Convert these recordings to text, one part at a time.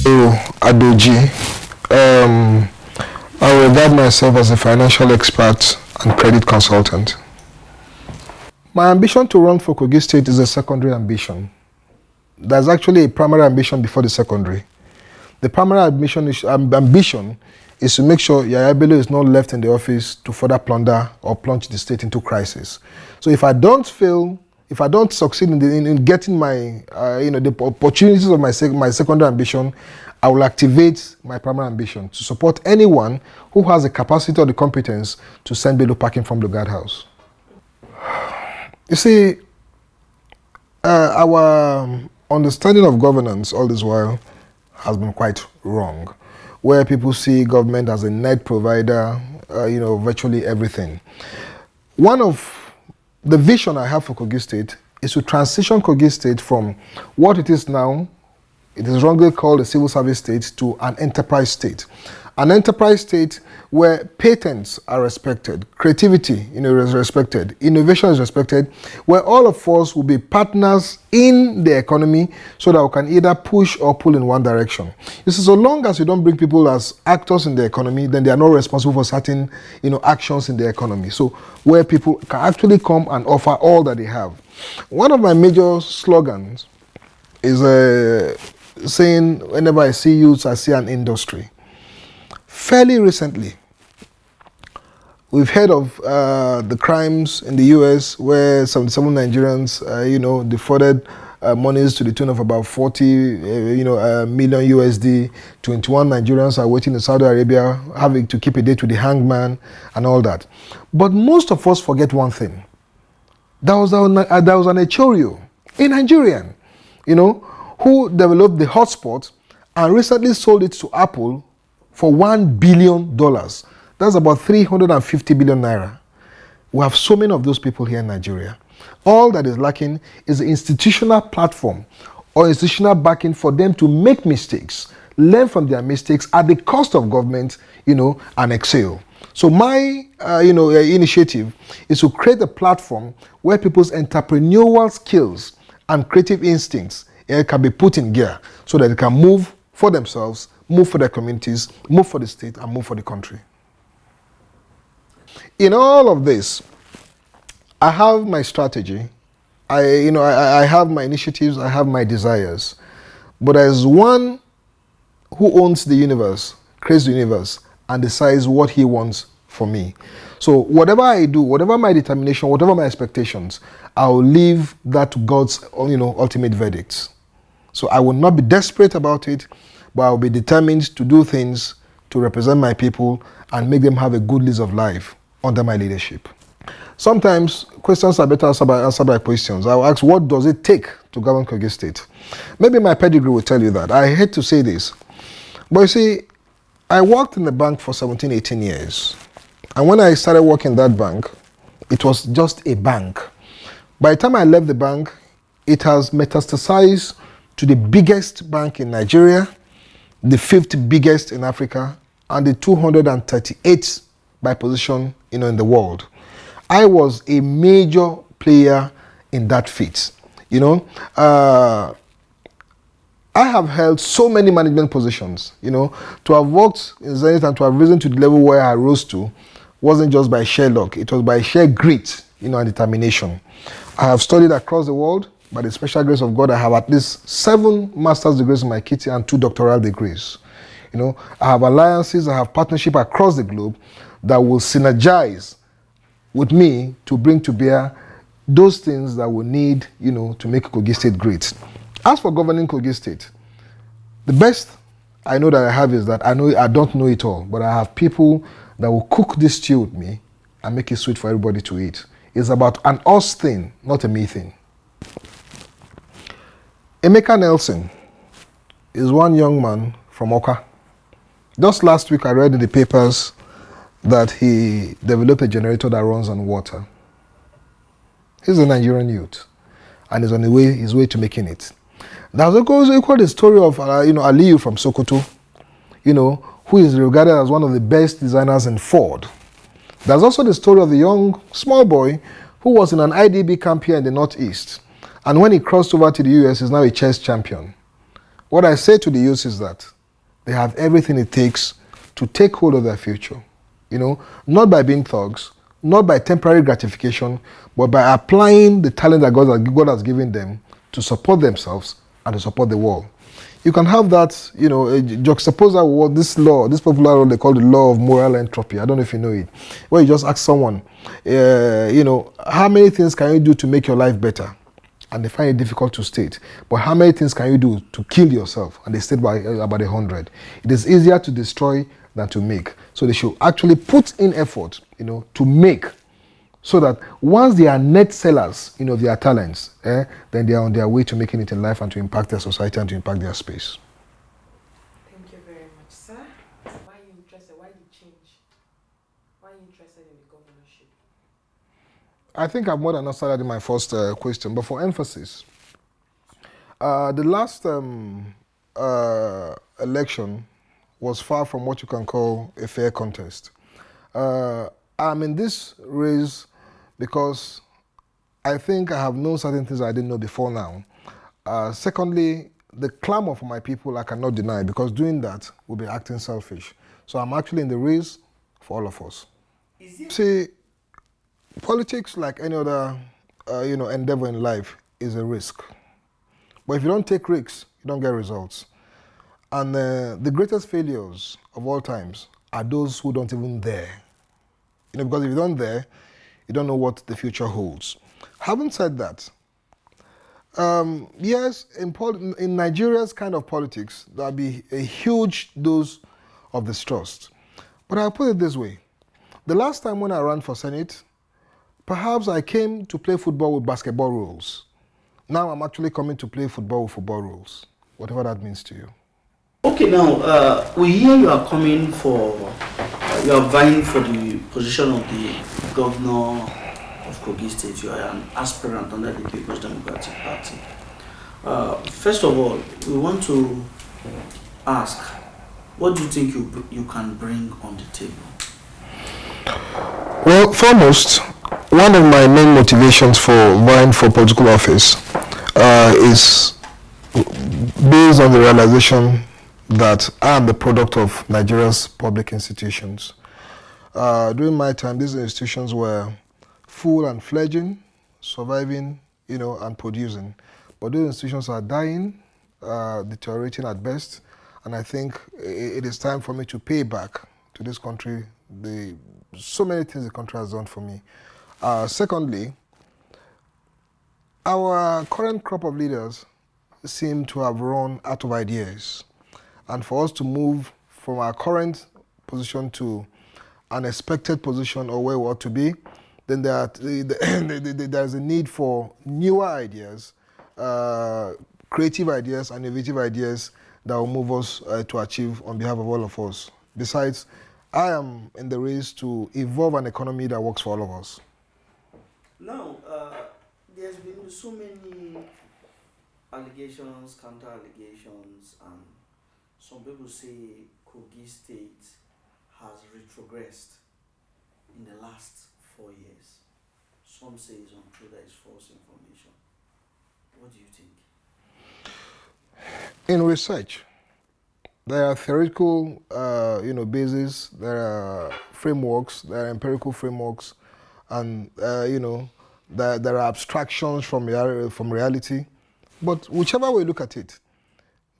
Adoji. I regard myself as a financial expert and credit consultant. My ambition to run for Kogi State is a secondary ambition. There's actually a primary ambition before the secondary. The primary ambition is to make sure Yahaya Bello is not left in the office to further plunder or plunge the state into crisis. So if I don't succeed in getting my, the opportunities of my secondary ambition, I will activate my primary ambition to support anyone who has the capacity or the competence to send Bello packing from the guardhouse. You see, our understanding of governance all this while has been quite wrong, where people see government as a net provider, virtually everything. One of the vision I have for Kogi State is to transition Kogi State from what it is now, it is wrongly called a civil service state, to an enterprise state. An enterprise state where patents are respected, creativity is respected, innovation is respected, where all of us will be partners in the economy so that we can either push or pull in one direction. You see, so long as you don't bring people as actors in the economy, then they are not responsible for certain actions in the economy. So where people can actually come and offer all that they have. One of my major slogans is saying, whenever I see youths, I see an industry. Fairly recently, we've heard of the crimes in the US where 77 Nigerians, defrauded monies to the tune of about 40 million USD. 21 Nigerians are waiting in Saudi Arabia, having to keep a date with the hangman and all that. But most of us forget one thing. There was an Echorio, a Nigerian, who developed the hotspot and recently sold it to Apple for $1 billion. That's about 350 billion naira. We have so many of those people here in Nigeria. All that is lacking is the institutional platform or institutional backing for them to make mistakes, learn from their mistakes at the cost of government, and excel. So my, initiative is to create a platform where people's entrepreneurial skills and creative instincts can be put in gear so that they can move for themselves, move for their communities, move for the state, and move for the country. In all of this, I have my strategy. I have my initiatives, I have my desires. But there's one who owns the universe, creates the universe, and decides what he wants for me. So whatever I do, whatever my determination, whatever my expectations, I'll leave that to God's ultimate verdicts. So I will not be desperate about it, but I'll be determined to do things to represent my people and make them have a good lease of life under my leadership. Sometimes questions are better answered by questions. I'll ask, what does it take to govern Kogi State? Maybe my pedigree will tell you that. I hate to say this, but you see, I worked in the bank for 17, 18 years. And when I started working in that bank, it was just a bank. By the time I left the bank, it has metastasized to the biggest bank in Nigeria, the 5th biggest in Africa, and the 238th by position, in the world. I was a major player in that feat. I have held so many management positions. To have worked in Zenith and to have risen to the level where I rose to wasn't just by sheer luck. It was by sheer grit, and determination. I have studied across the world. By the special grace of God, I have at least 7 master's degrees in my kitty and 2 doctoral degrees. I have alliances, I have partnership across the globe that will synergize with me to bring to bear those things that we need, to make Kogi State great. As for governing Kogi State, the best I know that I have is that I don't know it all, but I have people that will cook this stew with me and make it sweet for everybody to eat. It's about an us thing, not a me thing. Emeka Nelson is one young man from Oka. Just last week I read in the papers that he developed a generator that runs on water. He's a Nigerian youth and is on his way to making it. There's also the story of Aliyu from Sokoto, who is regarded as one of the best designers in Ford. There's also the story of the young small boy who was in an IDB camp here in the Northeast. And when he crossed over to the US, he's now a chess champion. What I say to the youth is that they have everything it takes to take hold of their future. Not by being thugs, not by temporary gratification, but by applying the talent that God has given them to support themselves and to support the world. You can have that, juxtapose that with this popular law they call the law of moral entropy. I don't know if you know it. Where you just ask someone, how many things can you do to make your life better? And they find it difficult to state. But how many things can you do to kill yourself? And they state by about 100. It is easier to destroy than to make. So they should actually put in effort, to make, so that once they are net sellers, of their talents, then they are on their way to making it in life and to impact their society and to impact their space. Thank you very much, sir. Why are you interested? Why did you change? Why are you interested in the governorship? I think I've more than answered that in my first question, but for emphasis, the last election was far from what you can call a fair contest. I'm in this race because I think I have known certain things I didn't know before now. Secondly, the clamor for my people I cannot deny, because doing that will be acting selfish. So I'm actually in the race for all of us. See, politics, like any other endeavor in life, is a risk. But if you don't take risks, you don't get results. And the greatest failures of all times are those who don't even dare. Because if you don't dare, you don't know what the future holds. Having said that, yes, in Nigeria's kind of politics, there'll be a huge dose of distrust. But I'll put it this way. The last time when I ran for Senate, perhaps I came to play football with basketball rules. Now I'm actually coming to play football with football rules, whatever that means to you. Okay, now, we hear you are vying for the position of the governor of Kogi State. You are an aspirant under the People's Democratic Party. First of all, we want to ask, what do you think you can bring on the table? Well, foremost, one of my main motivations for vying for political office is based on the realization that I am the product of Nigeria's public institutions. During my time, these institutions were full and fledging, surviving, and producing. But those institutions are dying, deteriorating at best, and I think it is time for me to pay back to this country so many things the country has done for me. Secondly, our current crop of leaders seem to have run out of ideas. And for us to move from our current position to an expected position or where we ought to be, then there's a need for newer ideas, creative ideas, and innovative ideas that will move us to achieve on behalf of all of us. Besides, I am in the race to evolve an economy that works for all of us. Now, there's been so many allegations, counter-allegations, and some people say Kogi State has retrogressed in the last 4 years. Some say it's untrue, that is false information. What do you think? In research, there are theoretical, bases, there are frameworks, there are empirical frameworks, and there are abstractions from reality. But whichever way you look at it,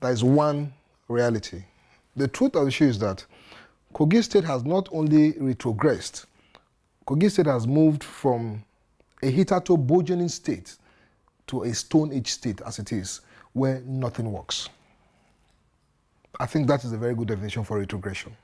there is one reality. The truth of the issue is that Kogi State has not only retrogressed, Kogi State has moved from a hitherto burgeoning state to a Stone Age state as it is, where nothing works. I think that is a very good definition for retrogression.